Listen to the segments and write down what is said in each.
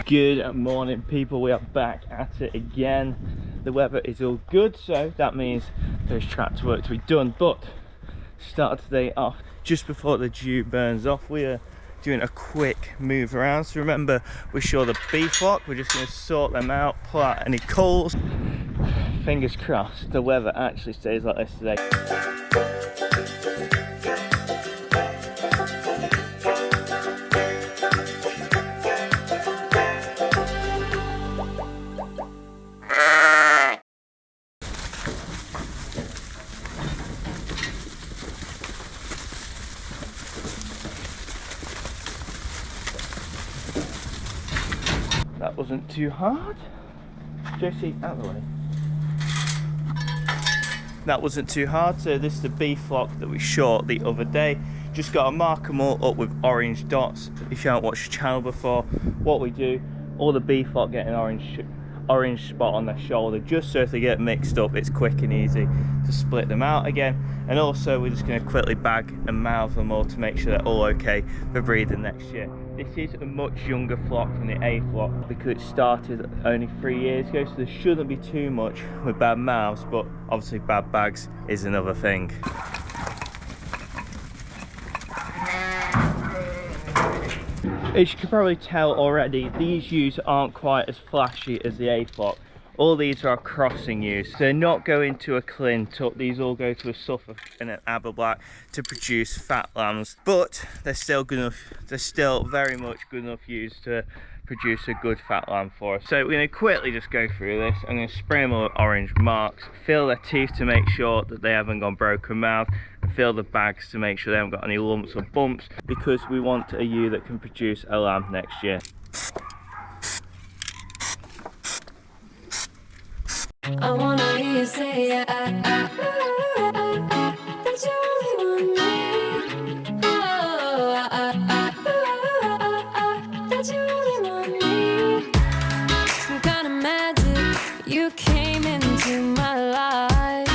Good morning, people. We are back at it again. The weather is all good, so that means there's tractor work to be done. But start today off just before the dew burns off. We are doing a quick move around. So remember, we saw the beef flock. We're just going to sort them out, pull out any coals. Fingers crossed the weather actually stays like this today. That wasn't too hard. Josie, out of the way. That wasn't too hard. So this is the beef flock that we shot the other day. Just got to mark them all up with orange dots. If you haven't watched the channel before, what we do, all the beef flock get an orange spot on their shoulder, just so if they get mixed up, it's quick and easy to split them out again. And also we're just going to quickly bag and mouth them all to make sure they're all okay for breeding next year. This is a much younger flock than the A flock because it started only 3 years ago, so there shouldn't be too much with bad mouths, but obviously bad bags is another thing. As you can probably tell already, these ewes aren't quite as flashy as the A flock. All these are crossing ewes. They're not going to a Clint up. These all go to a Suffolk and an Aber Black to produce fat lambs. But they're still good enough. They're still very much good enough ewes to produce a good fat lamb for us. So we're going to quickly just go through this. I'm going to spray them all with orange marks, feel their teeth to make sure that they haven't gone broken mouth, and feel the bags to make sure they haven't got any lumps or bumps, because we want a ewe that can produce a lamb next year. I wanna hear you say that you only want me. That you only want me. Some kind of magic, you came into my life,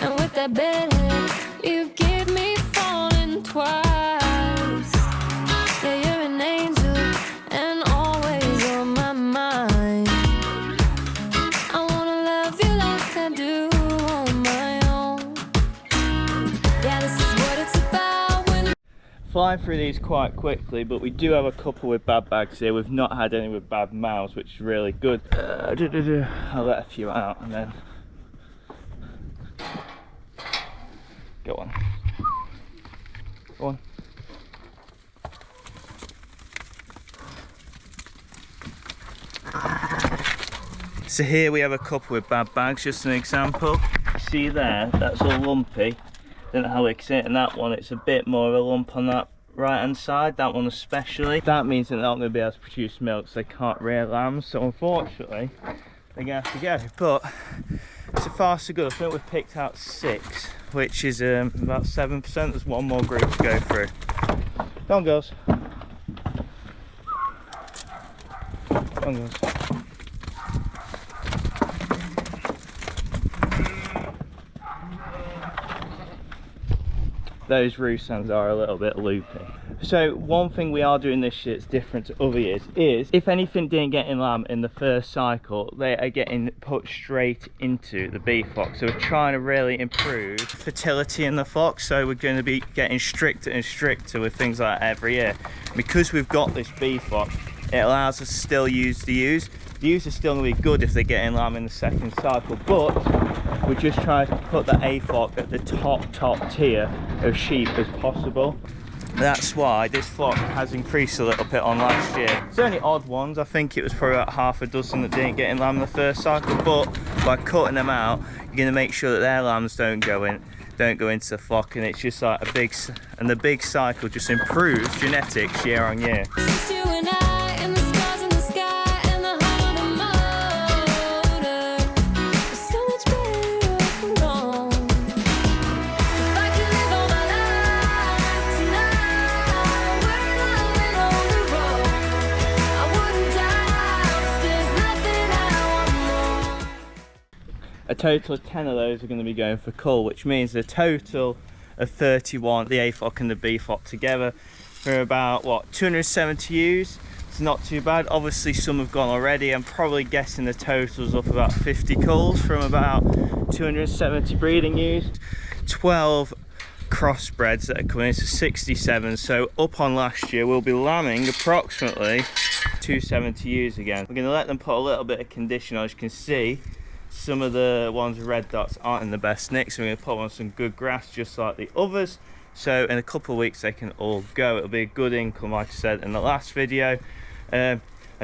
and with that bedhead, you give me falling twice. Yeah, you're an angel and always on my mind. Flying through these quite quickly, but we do have a couple with bad bags here. We've not had any with bad mouths, which is really good. I'll let a few out and then go on. Go on. So here we have a couple with bad bags, just an example. See there, that's all lumpy. Don't know how we can see it, and that one, it's a bit more of a lump on that right hand side, that one especially. That means that they're not going to be able to produce milk, so they can't rear lambs, so unfortunately they're going to have to go. But so far so good. I think we've picked out 6, which is about 7%. There's one more group to go through. Go on, girls. Go on, girls. Those roost stands are a little bit loopy. So one thing we are doing this year that's different to other years is, if anything didn't get in lamb in the first cycle, they are getting put straight into the beef flock. So we're trying to really improve fertility in the flock, so we're going to be getting stricter and stricter with things like that every year. Because we've got this beef flock, it allows us to still use the ewes. The ewes are still going to be good if they get in lamb in the second cycle, but we're just trying to put the A flock at the top tier of sheep as possible. That's why this flock has increased a little bit on last year. It's only odd ones. I think it was probably about half a dozen that didn't get in lamb in the first cycle, but by cutting them out, you're going to make sure that their lambs don't go into the flock, and it's just like the big cycle just improves genetics year on year. A total of 10 of those are going to be going for cull, which means a total of 31, the A flock and the B flock together, for about, what, 270 ewes. It's not too bad. Obviously some have gone already. I'm probably guessing the total's up about 50 culls from about 270 breeding ewes. 12 crossbreds that are coming into 67, so up on last year. We'll be lambing approximately 270 ewes again. We're going to let them put a little bit of condition on. As you can see, some of the ones with red dots aren't in the best nick, so we're going to put them on some good grass just like the others, so in a couple of weeks they can all go. It'll be a good income, like I said in the last video. I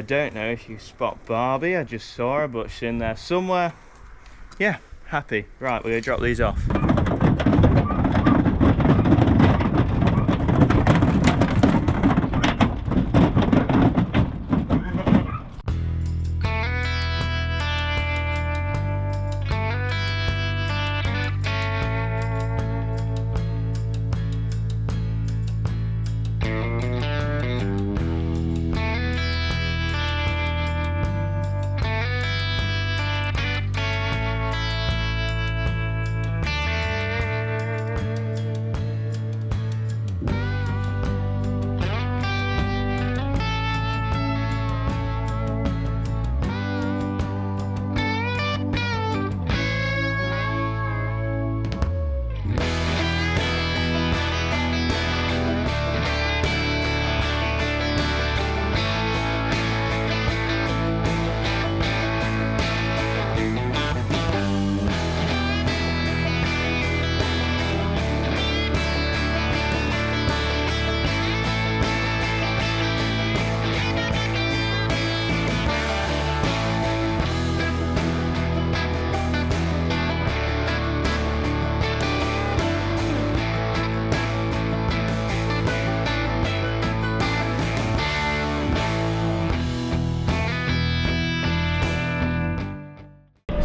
don't know if you spot Barbie, I just saw her, but she's in there somewhere. Yeah, happy. Right, we're going to drop these off.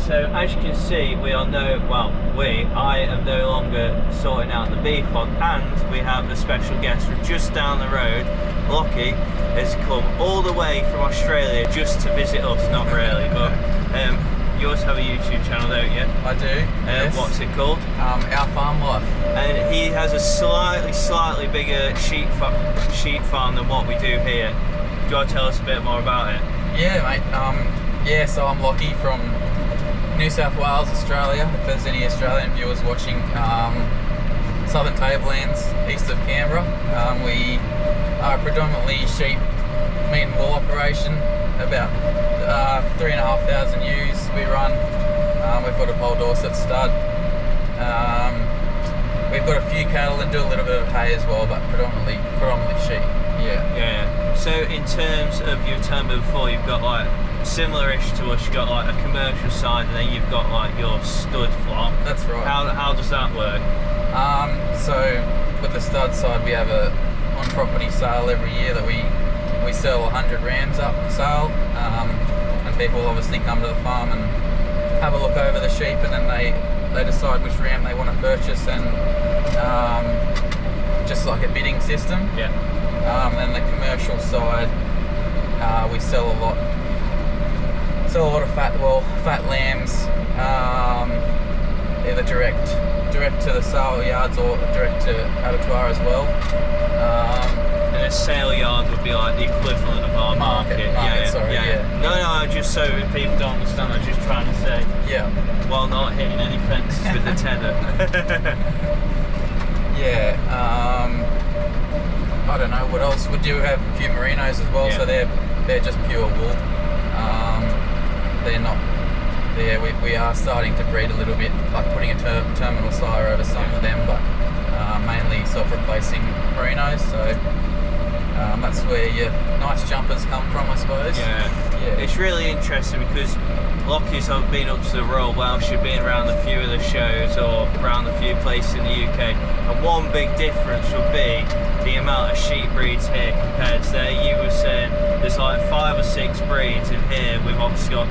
So as you can see, I am no longer sorting out the beef hog, and we have a special guest from just down the road. Lockie has come all the way from Australia just to visit us. Not really, but you also have a YouTube channel, don't you? I do, yes. What's it called? Our Farm Life. And he has a slightly bigger sheep farm than what we do here. Do you want to tell us a bit more about it? Yeah, mate. Yeah, so I'm Lockie from New South Wales, Australia. If there's any Australian viewers watching, Southern Tablelands, east of Canberra. We are predominantly sheep, meat and wool operation. About 3,500 ewes we run. We've got a Pole Dorset stud. We've got a few cattle and do a little bit of hay as well, but predominantly sheep. Yeah. So in terms of your term before, you've got like similar-ish to us. You've got like a commercial side, and then you've got like your stud flock. That's right. How does that work? So with the stud side, we have a on-property sale every year that we sell 100 rams up for sale, and people obviously come to the farm and have a look over the sheep, and then they decide which ram they want to purchase, and just like a bidding system. Yeah. And the commercial side, we sell a lot of fat lambs, either direct to the sale yards or direct to abattoir as well. And a sale yard would be like the equivalent of our market. Yeah. No, just so people don't understand, I was just trying to say. Yeah. While not hitting any fences with the tether. Yeah. I don't know what else. We do have a few merinos as well, so they're just pure wool. They're not. We are starting to breed a little bit, like putting a terminal sire over some of them, but mainly self-replacing merinos. So that's where your nice jumpers come from, I suppose. Yeah. It's really interesting because Lockie's have been up to the Royal Welsh, you've been around a few of the shows or around a few places in the UK, and one big difference would be the amount of sheep breeds here compared to there. You were saying there's like 5 or 6 breeds, and here we've obviously got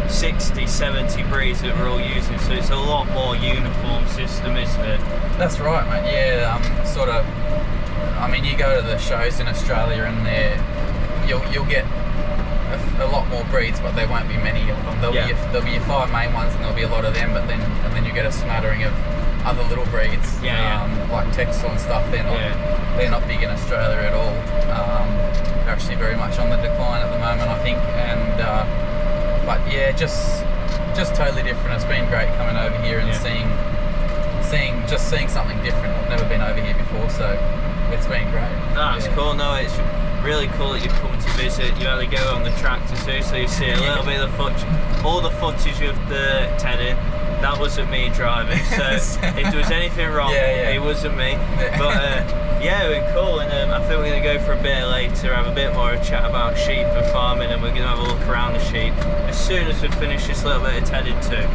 60, 70 breeds that we're all using, so it's a lot more uniform system, isn't it? That's right, mate. Yeah, I mean, you go to the shows in Australia and you'll get a lot more breeds, but there won't be many of them. There'll be your 5 main ones, and there'll be a lot of them, and then you get a smattering of other little breeds. Yeah, like Texel and stuff. They're not big in Australia at all. They're actually very much on the decline at the moment, I think. And but yeah, just totally different. It's been great coming over here and seeing something different. I've never been over here before, so it's been great. No, it's cool. No, it's really cool that you've come to visit. You had to go on the tractor too, so you see a little bit of the all the footage of the tedding. That wasn't me driving, so if there was anything wrong, it wasn't me. But yeah, it was cool, and I think we're going to go for a bit later, have a bit more of a chat about sheep and farming, and we're going to have a look around the sheep as soon as we finish this little bit of tedding too.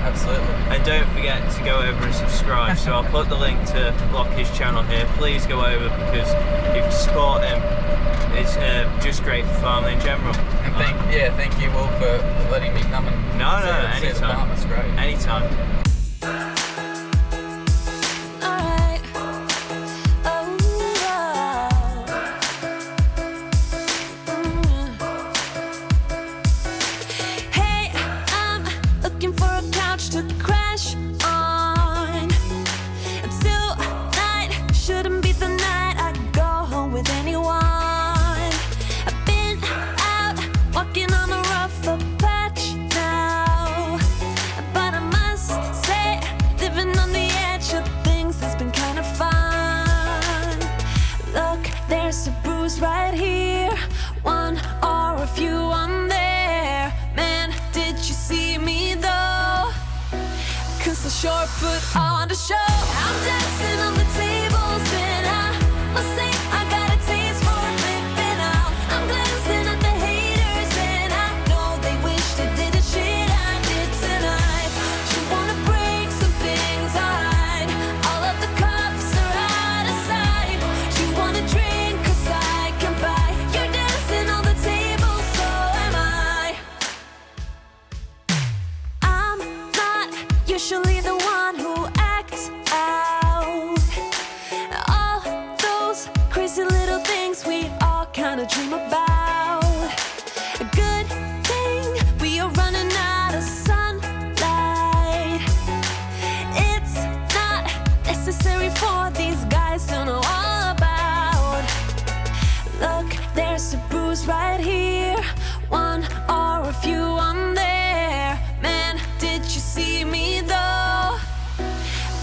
Absolutely. And don't forget to go over and subscribe. So I'll put the link to Lockie's channel here. Please go over, because if you support him, it's just great for farming in general. And thank you all for letting me come and see the farm. It's great. Anytime. Alright. Hey, I'm looking for a couch to crash on. Tonight shouldn't be the night I go home with anyone. I've been out walking on a rougher patch now, but I must say, living on the edge of things has been kind of fun. Look, there's a bruise right here, one or a few on there. Man, did you see me though? 'Cause I sure put on the show. I'm dancing on the tables and I must say I got a taste for flipping out. I'm glancing at the haters and I know they wish they did the shit I did tonight. You wanna break some things, alright. All of the cups are out of sight. You wanna drink 'cause I can buy. You're dancing on the table, so am I. I'm not usually the one who acts out. All those crazy little things we all kind of dream about. A good thing we are running out of sunlight. It's not necessary for these guys to know all about. Look, there's a bruise right here, one or a few on there. Man, did you see me though?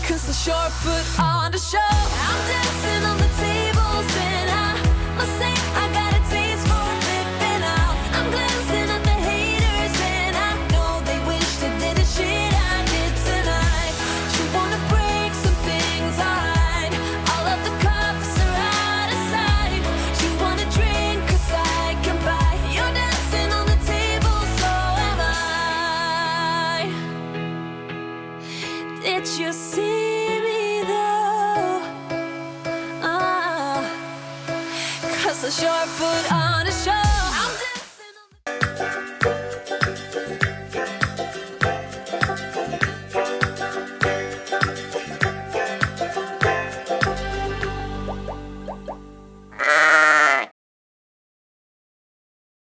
'Cause I sure put on the show. I'm dancing on the tables and I must say I got a taste for flipping out. I'm glancing at the haters and I know they wish they did the shit I did tonight. You wanna break some things, alright. All of the cups are out of sight. You wanna drink 'cause I can buy. You're dancing on the table, so am I. Did you see me though? 'Cause I sure put on a show.